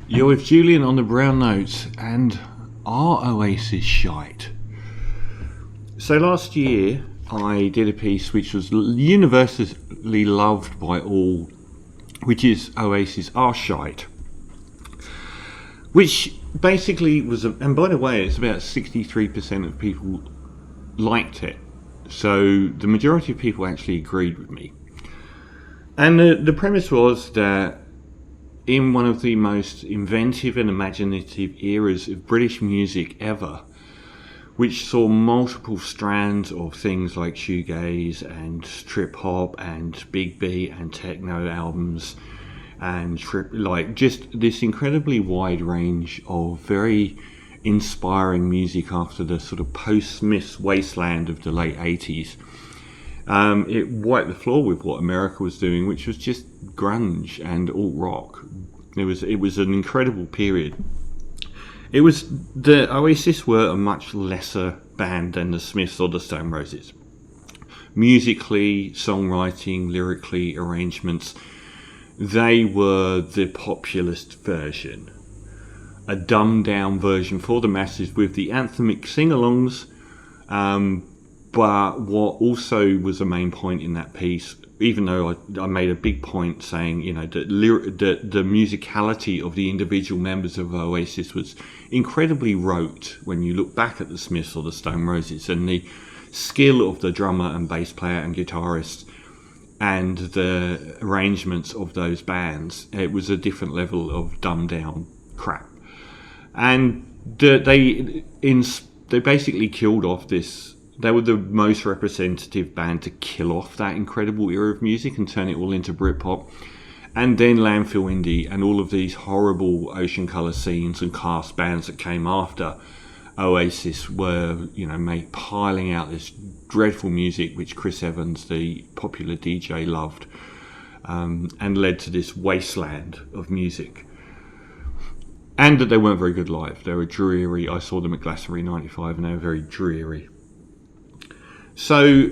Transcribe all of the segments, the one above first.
You're with Julian on the brown notes and Are Oasis Shite? So last year I did a piece which was universally loved by all, which is Oasis Are Shite, which basically was, and by the way, it's about 63% of people liked it. So the majority of people actually agreed with me. And the premise was that in one of the most inventive and imaginative eras of British music ever, which saw multiple strands of things like shoegaze and trip hop and big beat and techno albums and just this incredibly wide range of very inspiring music after the sort of post-Smiths wasteland of the late 80s. It wiped the floor with what America was doing, which was just grunge and alt rock. It was an incredible period. The Oasis were a much lesser band than the Smiths or the Stone Roses. Musically, songwriting, lyrically, arrangements, they were the populist version. A dumbed down version for the masses with the anthemic sing-alongs, but what also was a main point in that piece, even though I made a big point saying, that the musicality of the individual members of Oasis was incredibly rote when you look back at the Smiths or the Stone Roses, and the skill of the drummer and bass player and guitarist and the arrangements of those bands, it was a different level of dumbed down crap. And they basically killed off this. They were the most representative band to kill off that incredible era of music and turn it all into Britpop. And then Landfill Indie and all of these horrible Ocean Colour Scenes and cast bands that came after Oasis were, piling out this dreadful music which Chris Evans, the popular DJ, loved, and led to this wasteland of music. And that they weren't very good live. They were dreary. I saw them at Glastonbury 95 and they were very dreary. So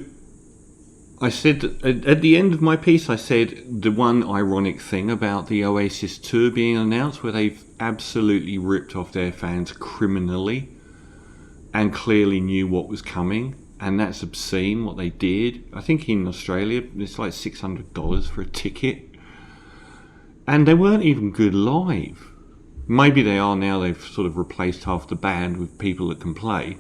I said, at the end of my piece, I said the one ironic thing about the Oasis tour being announced, where they've absolutely ripped off their fans criminally and clearly knew what was coming, and that's obscene what they did. I think in Australia it's like $600 for a ticket, and they weren't even good live. Maybe they are now. They've sort of replaced half the band with people that can play.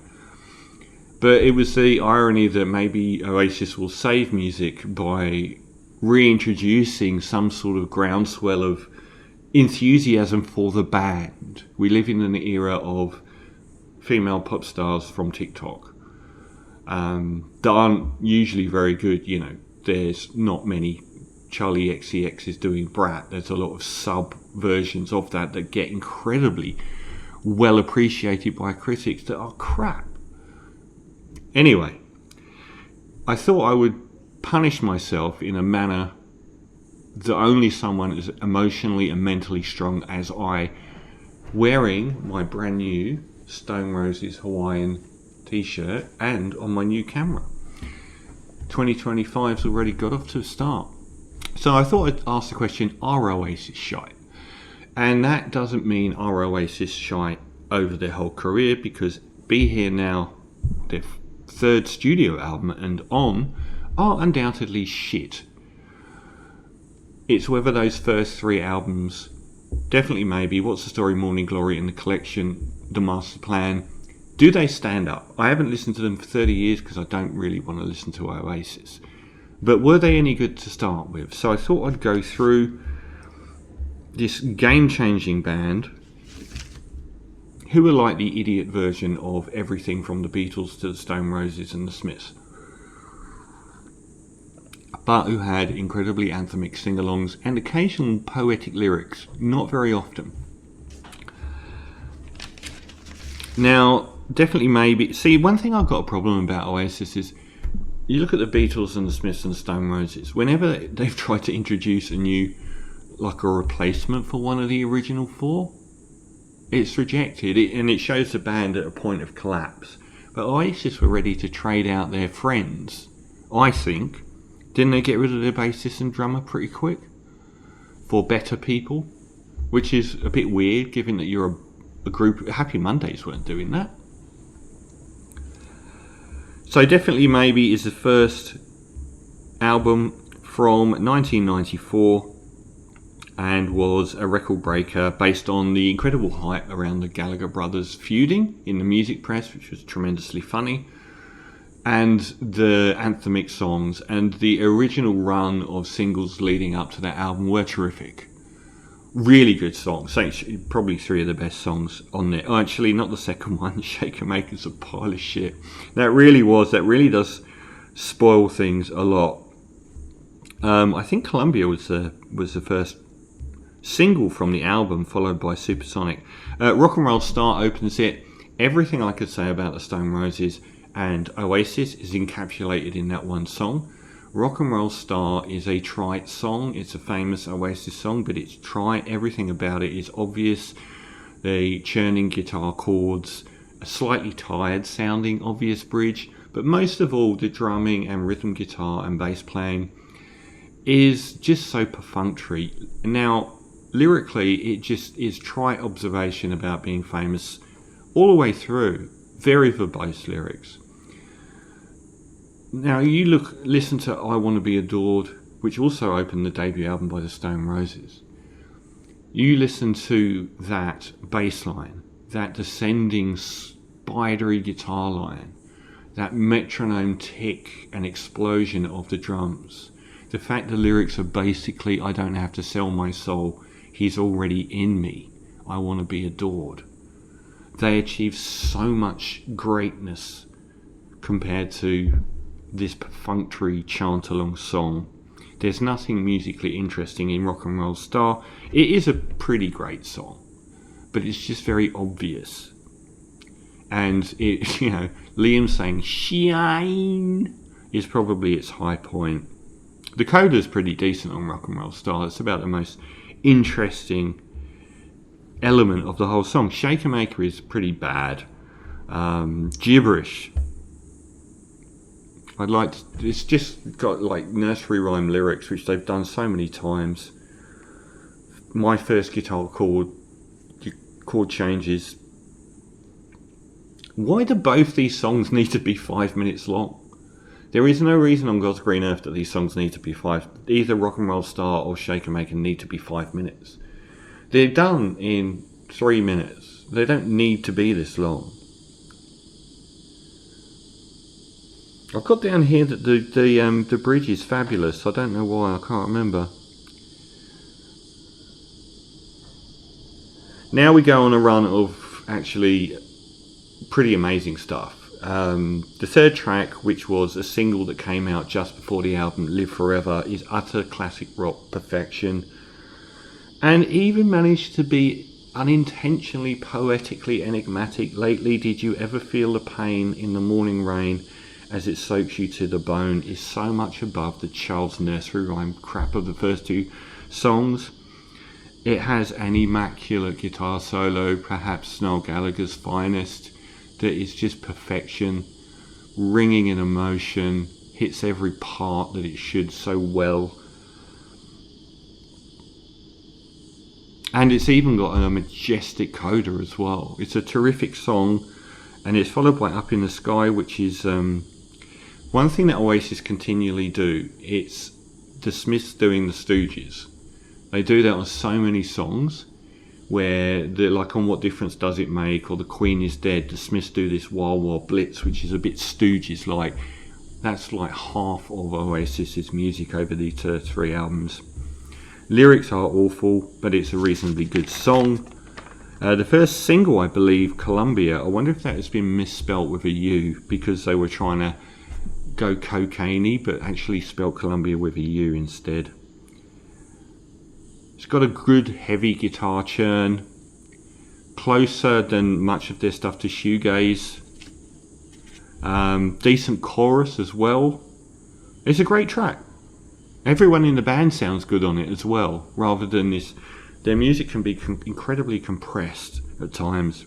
But it was the irony that maybe Oasis will save music by reintroducing some sort of groundswell of enthusiasm for the band. We live in an era of female pop stars from TikTok that aren't usually very good. There's not many Charlie XCXs doing Brat. There's a lot of sub versions of that get incredibly well appreciated by critics that are crap. Anyway, I thought I would punish myself in a manner that only someone as emotionally and mentally strong as I, wearing my brand new Stone Roses Hawaiian t-shirt and on my new camera. 2025's already got off to a start. So I thought I'd ask the question, are Oasis shite? And that doesn't mean are Oasis shite over their whole career, because Be Here Now, their third studio album and On, are undoubtedly shit. It's whether those first three albums, definitely maybe What's the Story, Morning Glory, and the collection, the Masterplan, do they stand up? I haven't listened to them for 30 years because I don't really want to listen to Oasis. But were they any good to start with? So I thought I'd go through this game-changing band who were like the idiot version of everything from the Beatles to the Stone Roses and the Smiths, but who had incredibly anthemic sing-alongs and occasional poetic lyrics, not very often. Now, definitely maybe... See, one thing I've got a problem about Oasis is, you look at the Beatles and the Smiths and the Stone Roses, whenever they've tried to introduce a new, like a replacement for one of the original four, it's rejected, and it shows the band at a point of collapse. But Oasis were ready to trade out their friends, I think. Didn't they get rid of their bassist and drummer pretty quick? For better people? which is a bit weird given that you're a group. Happy Mondays weren't doing that. So Definitely Maybe is the first album from 1994 and was a record breaker based on the incredible hype around the Gallagher brothers feuding in the music press, which was tremendously funny, and the anthemic songs and the original run of singles leading up to that album were terrific. Really good songs. Probably three of the best songs on there. Oh, actually, not the second one. Shaker Maker's a pile of shit. That really does spoil things a lot. I think Columbia was the first single from the album, followed by Supersonic. Rock and Roll Star opens it. Everything I could say about the Stone Roses and Oasis is encapsulated in that one song. Rock and Roll Star is a trite song. It's a famous Oasis song, but it's trite. Everything about it is obvious. The churning guitar chords, a slightly tired sounding obvious bridge, but most of all the drumming and rhythm guitar and bass playing is just so perfunctory. Now, lyrically, it just is trite observation about being famous all the way through. Very verbose lyrics. Now, you listen to I Want to Be Adored, which also opened the debut album by the Stone Roses. You listen to that bass line, that descending spidery guitar line, that metronome tick and explosion of the drums. The fact the lyrics are basically, I don't have to sell my soul, he's already in me, I want to be adored. They achieve so much greatness compared to this perfunctory chant-along song. There's nothing musically interesting in Rock and Roll Star. It is a pretty great song, but it's just very obvious. And it, Liam saying "shine" is probably its high point. The coda's pretty decent on Rock and Roll Star. It's about the most interesting element of the whole song. Shaker Maker is pretty bad. Gibberish. It's just got like nursery rhyme lyrics, which they've done so many times. My first guitar chord changes. Why do both these songs need to be 5 minutes long? There is no reason on God's green earth that these songs need to be either Rock and Roll Star or Shaker Maker need to be 5 minutes. They're done in 3 minutes. They don't need to be this long. I've got down here that the bridge is fabulous. I don't know why, I can't remember. Now we go on a run of actually pretty amazing stuff. The third track, which was a single that came out just before the album, Live Forever, is utter classic rock perfection, and even managed to be unintentionally poetically enigmatic. Lately, did you ever feel the pain in the morning rain as it soaks you to the bone, is so much above the child's nursery rhyme crap of the first two songs. It has an immaculate guitar solo, perhaps Noel Gallagher's finest, that is just perfection, ringing in emotion, hits every part that it should so well. And it's even got a majestic coda as well. It's a terrific song, and it's followed by Up in the Sky, which is one thing that Oasis continually do. It's the Smiths doing the Stooges. They do that on so many songs, where they're like on What Difference Does It Make, or The Queen Is Dead. The Smiths do this Wild Wild Blitz, which is a bit Stooges like. That's like half of Oasis's music over these three albums. Lyrics are awful, but it's a reasonably good song. The first single, I believe, Columbia, I wonder if that has been misspelt with a U, because they were trying to go cocaine-y, but actually spelt Columbia with a U instead. It's got a good heavy guitar churn, closer than much of their stuff to shoegaze. Decent chorus as well. It's a great track. Everyone in the band sounds good on it as well, rather than this. Their music can be incredibly compressed at times.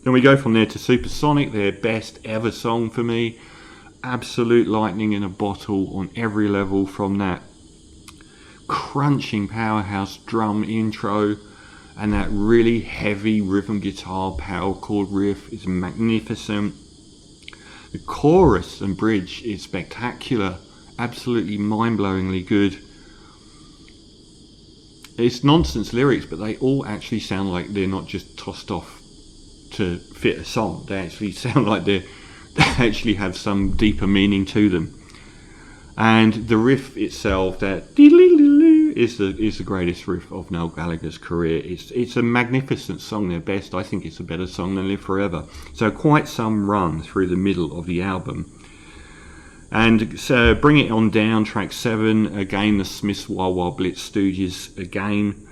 Then we go from there to Supersonic, their best ever song for me. Absolute lightning in a bottle on every level, from that crunching powerhouse drum intro and that really heavy rhythm guitar power chord riff is magnificent. The chorus and bridge is spectacular, absolutely mind-blowingly good. It's nonsense lyrics, but they all actually sound like they're not just tossed off to fit a song. They actually sound like they actually have some deeper meaning to them. And the riff itself, that is the greatest riff of Noel Gallagher's career. It's a magnificent song, their best. I think it's a better song than Live Forever. So quite some run through the middle of the album. And so Bring It On Down, track 7, again the Smiths Wah Wah Blitz Stooges again.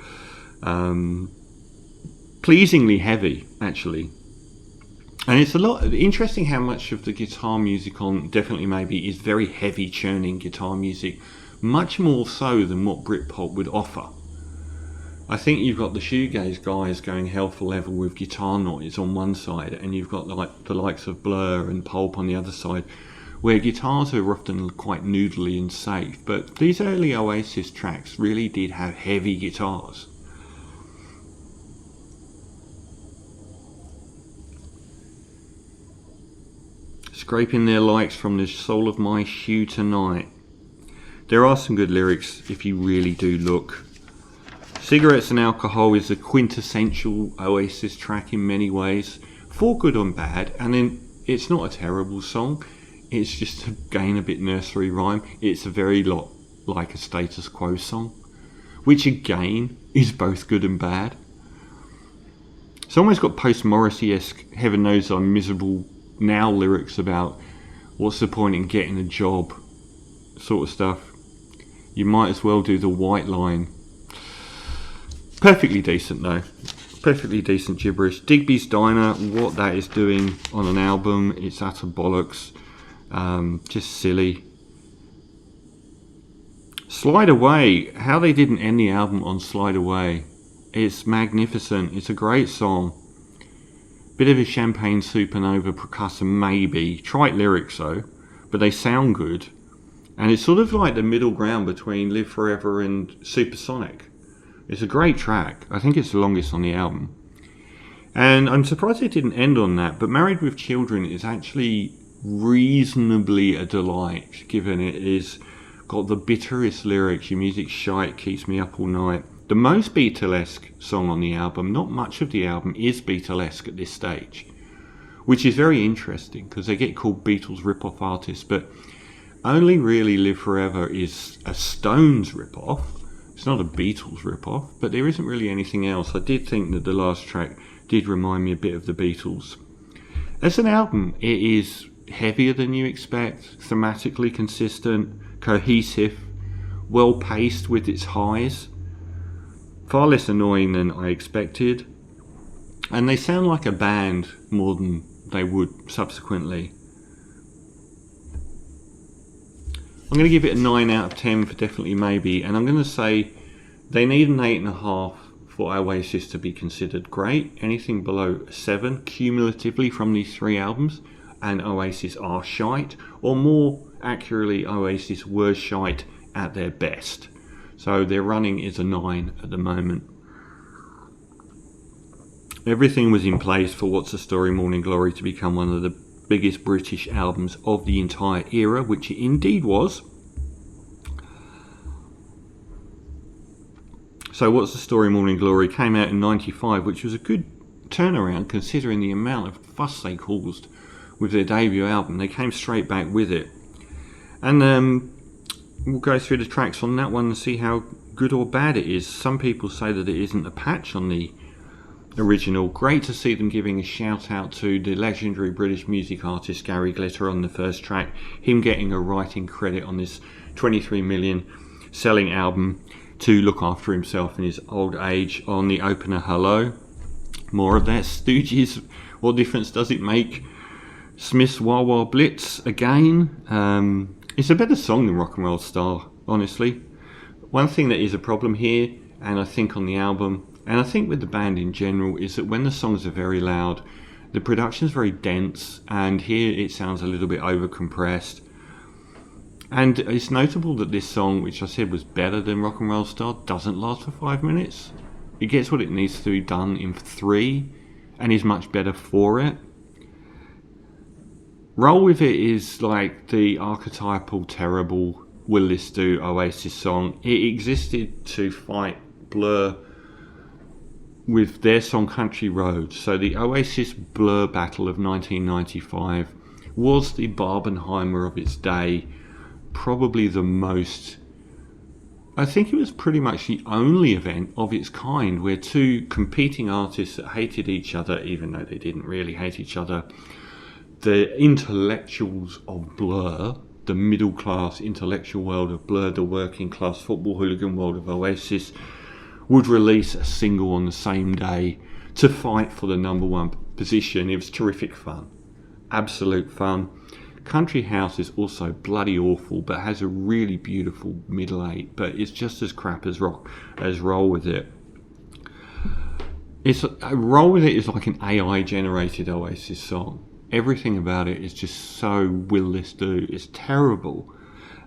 Pleasingly heavy, actually. And it's a lot interesting how much of the guitar music on Definitely Maybe is very heavy churning guitar music, much more so than what Britpop would offer. I think you've got the shoegaze guys going hell for leather with guitar noise on one side, and you've got the likes of Blur and Pulp on the other side, where guitars are often quite noodly and safe. But these early Oasis tracks really did have heavy guitars. Scraping their likes from the sole of my shoe tonight. There are some good lyrics if you really do look. Cigarettes and Alcohol is a quintessential Oasis track in many ways, for good and bad, and then it's not a terrible song. It's just again a bit nursery rhyme. It's a very lot like a Status Quo song, which again is both good and bad. It's almost got post-Morrissey-esque Heaven Knows I'm Miserable Now lyrics about what's the point in getting a job sort of stuff. You might as well do the White Line. Perfectly decent though. Perfectly decent gibberish. Digby's Diner, what that is doing on an album, it's utter bollocks. Just silly. Slide Away, how they didn't end the album on Slide Away. It's magnificent. It's a great song. Bit of a champagne supernova percussive maybe. Trite lyrics though, but they sound good. And it's sort of like the middle ground between Live Forever and Supersonic. It's a great track. I think it's the longest on the album. And I'm surprised it didn't end on that, but Married with Children is actually reasonably a delight, given it is got the bitterest lyrics. Your music's shite, keeps me up all night. The most Beatlesque song on the album, not much of the album is Beatlesque at this stage, which is very interesting because they get called Beatles rip-off artists, but only really Live Forever is a Stones rip-off. It's not a Beatles rip-off, but there isn't really anything else. I did think that the last track did remind me a bit of the Beatles. As an album, it is heavier than you expect, thematically consistent, cohesive, well paced with its highs, far less annoying than I expected, and they sound like a band more than they would subsequently. I'm going to give it a 9 out of 10 for Definitely Maybe, and I'm going to say they need an 8.5 for Oasis to be considered great. Anything below 7 cumulatively from these 3 albums, and Oasis Are Shite, or more accurately, Oasis were shite at their best. So their running is a 9 at the moment. Everything was in place for What's the Story Morning Glory to become one of the biggest British albums of the entire era, which it indeed was. So What's the Story Morning Glory came out in 95, which was a good turnaround considering the amount of fuss they caused with their debut album. They came straight back with it. And we'll go through the tracks on that one and see how good or bad it is. Some people say that it isn't a patch on the original. Great to see them giving a shout out to the legendary British music artist Gary Glitter on the first track, him getting a writing credit on this 23 million selling album to look after himself in his old age. On the opener, Hello, more of that. Stooges, what difference does it make? Smiths Wah Wah Blitz again. It's a better song than Rock and Roll Star, honestly. One thing that is a problem here, and I think on the album, and I think with the band in general, is that when the songs are very loud, the production's very dense, and here it sounds a little bit over compressed. And it's notable that this song, which I said was better than Rock and Roll Star, doesn't last for 5 minutes. It gets what it needs to be done in 3 and is much better for it. Roll With It is like the archetypal, terrible Will This Do Oasis song. It existed to fight Blur with their song Country Roads. So the Oasis Blur battle of 1995 was the Barbenheimer of its day. Probably the most, I think it was pretty much the only event of its kind where two competing artists that hated each other, even though they didn't really hate each other, the intellectuals of Blur, the middle class intellectual world of Blur, the working class football hooligan world of Oasis, would release a single on the same day to fight for the number one position. It was terrific fun, absolute fun. Country House is also bloody awful, but has a really beautiful middle eight, but it's just as crap as Roll With It. Roll With It is like an AI generated Oasis song. Everything about it is just so Will This Do. It's terrible.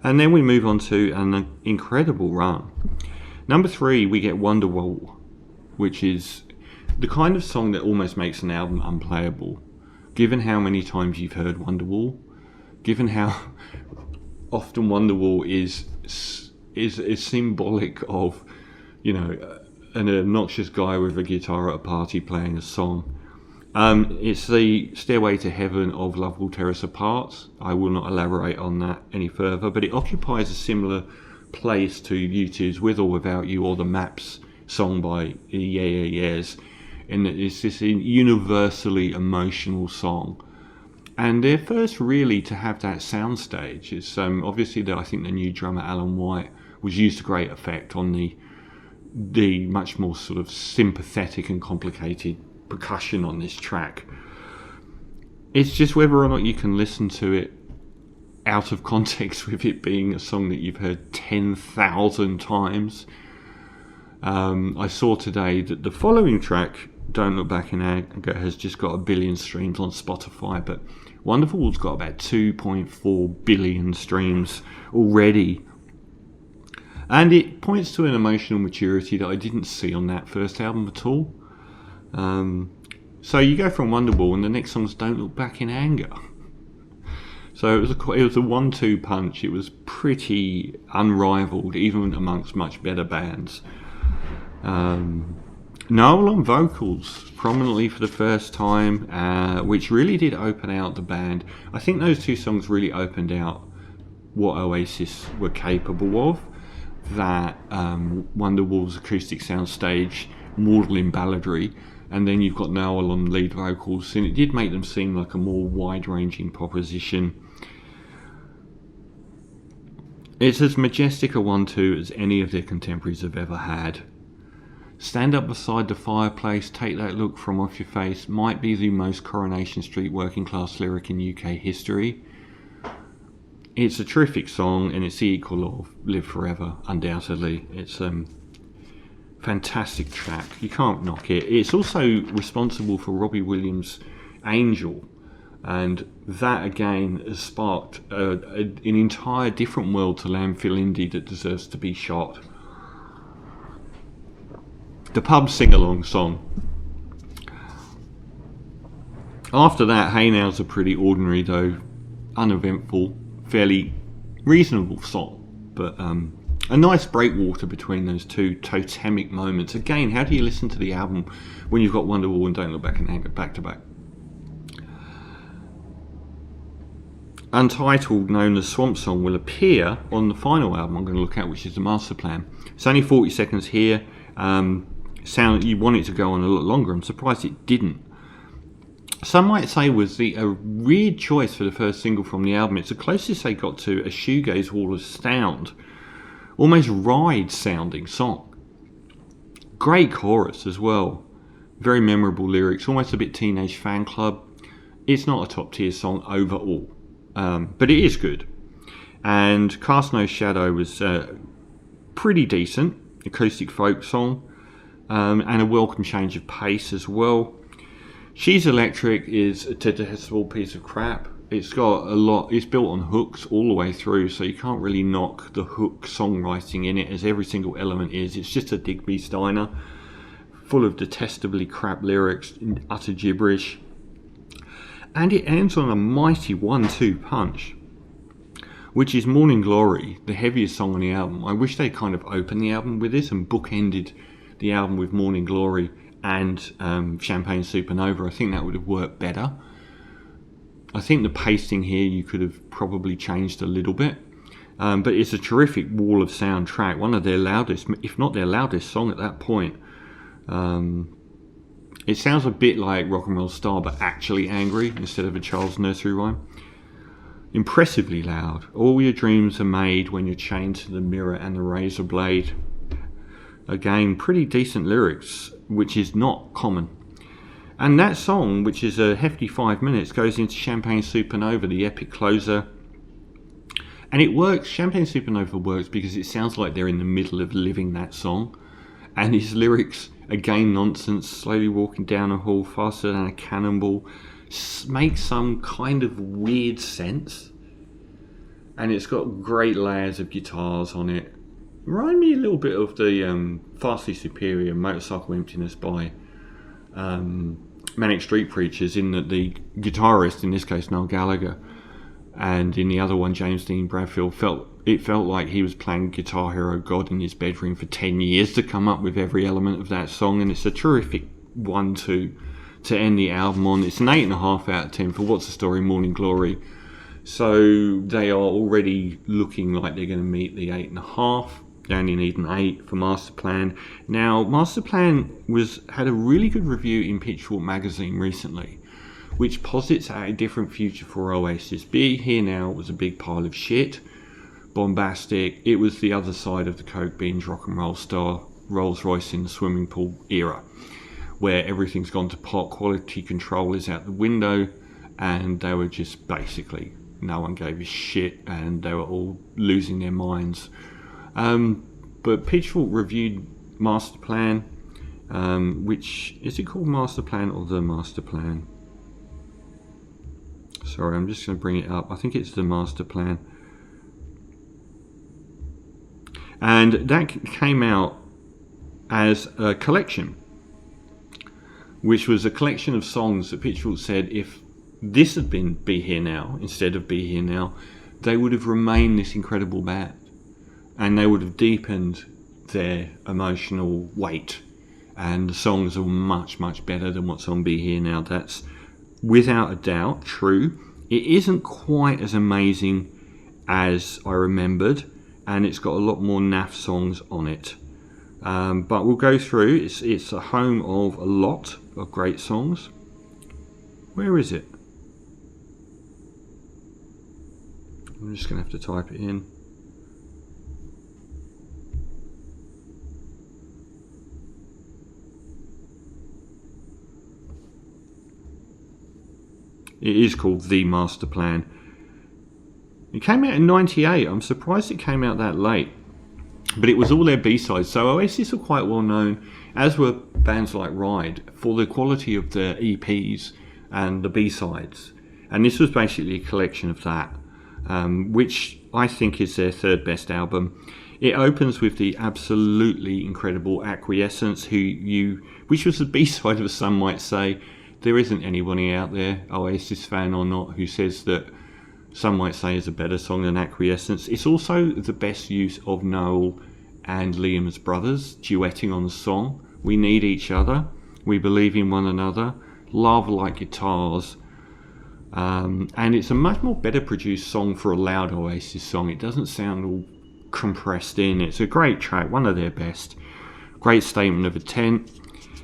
And then we move on to an incredible run. Number 3, we get Wonderwall, which is the kind of song that almost makes an album unplayable. Given how many times you've heard Wonderwall, given how often Wonderwall is symbolic of, you know, an obnoxious guy with a guitar at a party playing a song. It's the Stairway to Heaven of Love Will Tear Us Apart. I will not elaborate on that any further, but it occupies a similar place to U2's With or Without You, or the Maps song by Yeah Yeah Yeahs, and it's this universally emotional song. And they're first really to have that soundstage. It's obviously that I think the new drummer Alan White was used to great effect on the much more sort of sympathetic and complicated percussion on this track. It's just whether or not you can listen to it out of context with it being a song that you've heard 10,000 times. I saw today that the following track, Don't Look Back in Anger, has just got 1 billion streams on Spotify, but Wonderful's got about 2.4 billion streams already. And it points to an emotional maturity that I didn't see on that first album at all. So you go from Wonderwall and the next song's Don't Look Back in Anger. So it was a 1-2 punch. It was pretty unrivaled, even amongst much better bands. Noel on vocals, prominently for the first time, which really did open out the band. I think those two songs really opened out what Oasis were capable of. That Wonderwall's acoustic soundstage, maudlin balladry, and then you've got Noel on lead vocals, and it did make them seem like a more wide-ranging proposition. It's as majestic a 1-2 as any of their contemporaries have ever had. Stand up beside the fireplace, take that look from off your face might be the most Coronation Street working class lyric in UK history. It's a terrific song, and it's the equal of Live Forever, undoubtedly. It's a fantastic track. You can't knock it. It's also responsible for Robbie Williams' Angel, and that again has sparked an entire different world to Landfill Indie that deserves to be shot. The pub sing-along song. After that, Hey Now's a pretty ordinary, though uneventful, fairly reasonable song, but a nice breakwater between those two totemic moments. Again, how do you listen to the album when you've got Wonderwall and Don't Look Back in Anger back to back? Untitled, known as Swamp Song, will appear on the final album I'm going to look at, which is the Masterplan. It's only 40 seconds here. You want it to go on a lot longer. I'm surprised it didn't. Some might say was a weird choice for the first single from the album. It's the closest they got to a shoegaze wall of sound, almost ride sounding song. Great chorus as well, very memorable lyrics, almost a bit Teenage Fan Club. It's not a top tier song overall, but it is good. And Cast No Shadow was pretty decent acoustic folk song, and a welcome change of pace as well. She's Electric is a detestable piece of crap. It's got a lot. It's built on hooks all the way through, so you can't really knock the hook songwriting in it, as every single element is. It's just a Digby Steiner, full of detestably crap lyrics, utter gibberish, and it ends on a mighty 1-2 punch, which is Morning Glory, the heaviest song on the album. I wish they kind of opened the album with this and bookended the album with Morning Glory and Champagne Supernova. I think that would have worked better. I think the pacing here you could have probably changed a little bit, but it's a terrific wall of sound track, one of their loudest, if not their loudest song at that point. It sounds a bit like Rock and Roll Star, but actually angry instead of a child's nursery rhyme. Impressively loud. All your dreams are made when you're chained to the mirror and the razor blade. Again, pretty decent lyrics, which is not common. And that song, which is a hefty 5 minutes, goes into Champagne Supernova, the epic closer. And it works. Champagne Supernova works because it sounds like they're in the middle of living that song. And his lyrics, again nonsense, slowly walking down a hall faster than a cannonball, make some kind of weird sense. And it's got great layers of guitars on it. Remind me a little bit of the Vastly Superior Motorcycle Emptiness by Manic Street Preachers, in that the guitarist, in this case Noel Gallagher, and in the other one James Dean Bradfield, felt like he was playing Guitar Hero God in his bedroom for 10 years to come up with every element of that song. And it's a terrific 1-2 to end the album on. It's an 8.5 out of 10 for What's the Story, Morning Glory. So they are already looking like they're going to meet the 8.5. They only need an 8 for Masterplan. Now, Masterplan had a really good review in Pitchfork magazine recently, which posits a different future for Oasis. Be Here Now was a big pile of shit, bombastic. It was the other side of the Coke Binge Rock and Roll Star Rolls Royce in the swimming pool era, where everything's gone to pot, quality control is out the window, and they were just basically, no one gave a shit, and they were all losing their minds. But Pitchfork reviewed Masterplan, which, is it called Masterplan or The Masterplan? Sorry, I'm just going to bring it up. I think it's The Masterplan. And that came out as a collection, which was a collection of songs that Pitchfork said if this had been Be Here Now instead of Be Here Now, they would have remained this incredible band. And they would have deepened their emotional weight. And the songs are much, much better than what's on Be Here Now. That's without a doubt true. It isn't quite as amazing as I remembered, and it's got a lot more naff songs on it. But we'll go through. It's a home of a lot of great songs. Where is it? I'm just going to have to type it in. It is called The Masterplan. It came out in '98. I'm surprised it came out that late. But it was all their B-sides. So Oasis are quite well known, as were bands like Ride, for the quality of their EPs and the B-sides. And this was basically a collection of that, which I think is their third best album. It opens with the absolutely incredible Acquiescence, which was the B-side of Some Might Say. There isn't anybody out there, Oasis fan or not, who says that Some Might Say is a better song than Acquiescence. It's also the best use of Noel and Liam as brothers, duetting on the song. We need each other. We believe in one another. Love like guitars. And it's a much more better produced song for a loud Oasis song. It doesn't sound all compressed in. It's a great track, one of their best. Great statement of intent.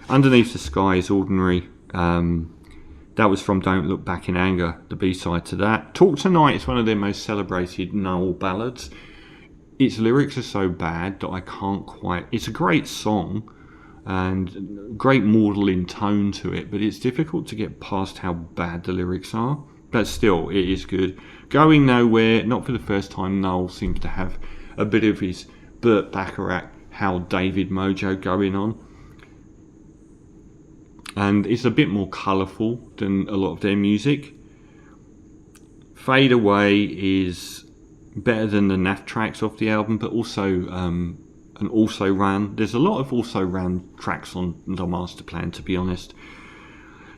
Underneath the Sky is ordinary. That was from Don't Look Back in Anger, the B-side to that. Talk Tonight is one of their most celebrated Noel ballads. Its lyrics are so bad that I can't quite... It's a great song and great maudlin tone to it, but it's difficult to get past how bad the lyrics are. But still, it is good. Going Nowhere, not for the first time, Noel seems to have a bit of his Burt Bacharach, Hal David mojo going on. And it's a bit more colourful than a lot of their music. Fade Away is better than the naff tracks off the album, but also an Also Ran. There's a lot of Also Ran tracks on the Masterplan, to be honest.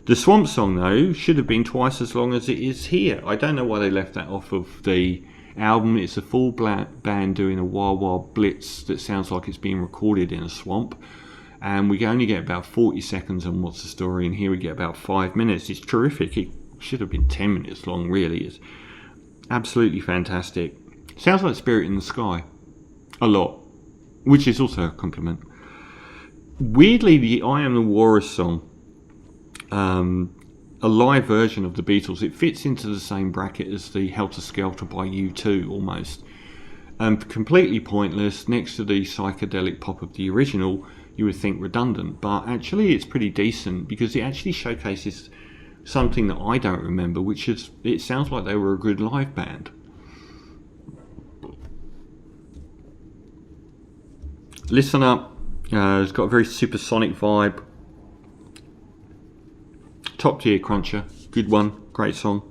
The Swamp Song, though, should have been twice as long as it is here. I don't know why they left that off of the album. It's a full band doing a wild wild blitz that sounds like it's being recorded in a swamp, and we only get about 40 seconds on What's the Story, and here we get about 5 minutes. It's terrific. It should have been 10 minutes long, really. It's absolutely fantastic. Sounds like Spirit in the Sky a lot, which is also a compliment. Weirdly, the I Am the Walrus song, a live version of the Beatles, it fits into the same bracket as the Helter Skelter by U2 almost. Completely pointless. Next to the psychedelic pop of the original, you would think redundant, but actually it's pretty decent because it actually showcases something that I don't remember, which is it sounds like they were a good live band. Listen Up, it's got a very supersonic vibe. Top Tier Cruncher, good one, great song.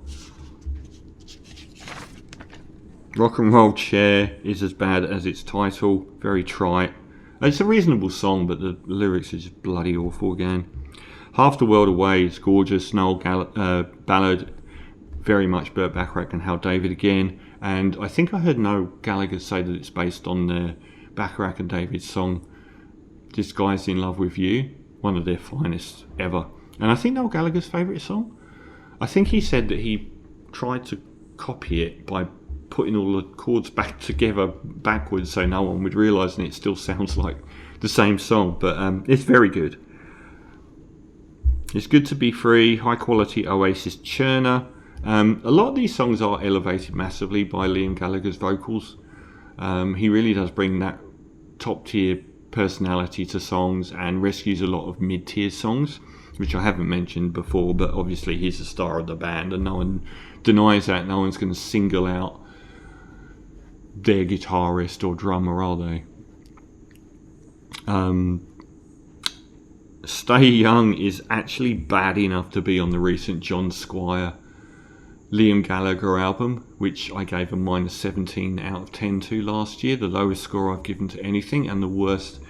Rock and Roll Chair is as bad as its title, very trite. It's a reasonable song, but the lyrics are just bloody awful again. Half the World Away is gorgeous. Noel ballad, very much Burt Bacharach and Hal David again. And I think I heard Noel Gallagher say that it's based on the Bacharach and David song Disguised in Love with You, one of their finest ever. And I think Noel Gallagher's favourite song. I think he said that he tried to copy it by putting all the chords back together backwards so no one would realise, and it still sounds like the same song. But it's very good. It's Good to Be Free, high quality Oasis churner. A lot of these songs are elevated massively by Liam Gallagher's vocals. He really does bring that top tier personality to songs and rescues a lot of mid-tier songs, which I haven't mentioned before, but obviously he's the star of the band and no one denies that. No one's going to single out their guitarist or drummer, are they? Stay Young is actually bad enough to be on the recent John Squire Liam Gallagher album, which I gave a minus 17 out of 10 to last year, the lowest score I've given to anything and the worst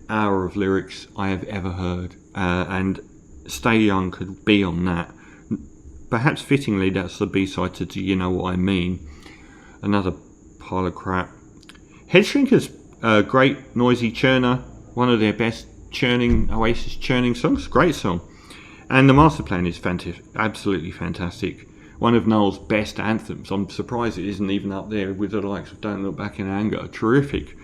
hour of lyrics I have ever heard. And Stay Young could be on that. Perhaps fittingly, that's the B-side to Do You Know What I Mean? Another pile of crap. Headshrinker's a great noisy churner, one of their best Oasis churning songs, great song. And the Masterplan is fantastic, absolutely fantastic. One of Noel's best anthems. I'm surprised it isn't even up there with the likes of Don't Look Back in Anger. A terrific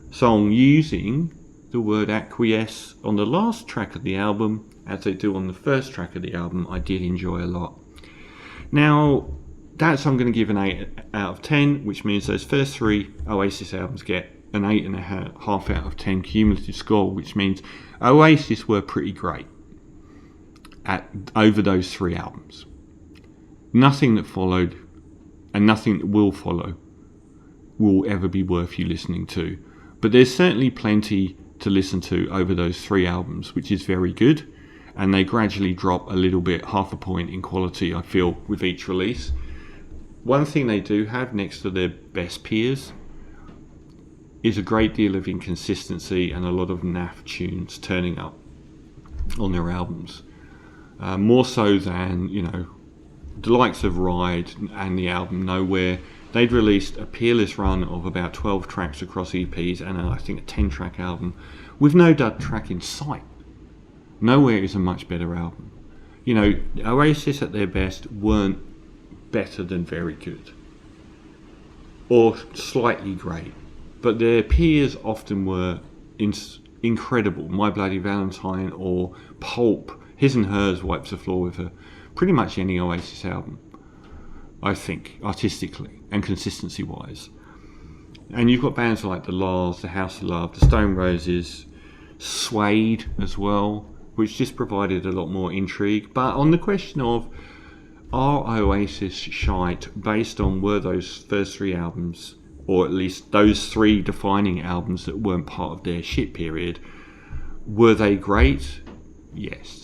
song using the word acquiesce on the last track of the album, as they do on the first track of the album. I did enjoy a lot. Now, that's I'm going to give an 8 out of 10, which means those first three Oasis albums get an 8.5 out of 10 cumulative score, which means Oasis were pretty great over those three albums. Nothing that followed and nothing that will follow will ever be worth you listening to. But there's certainly plenty to listen to over those three albums, which is very good. And they gradually drop a little bit, half a point in quality, I feel, with each release. One thing they do have next to their best peers is a great deal of inconsistency and a lot of naff tunes turning up on their albums. More so than, the likes of Ride and the album Nowhere. They'd released a peerless run of about 12 tracks across EPs and I think a 10-track album with no dud track in sight. Nowhere is a much better album. Oasis at their best weren't better than very good or slightly great, but their peers often were incredible. My Bloody Valentine or Pulp, His and Hers wipes the floor with pretty much any Oasis album, I think, artistically and consistency wise. And you've got bands like the Lars, the House of Love, the Stone Roses, Suede as well, which just provided a lot more intrigue. But on the question of are Oasis shite based on were those first three albums, or at least those three defining albums that weren't part of their shit period, were they great? Yes.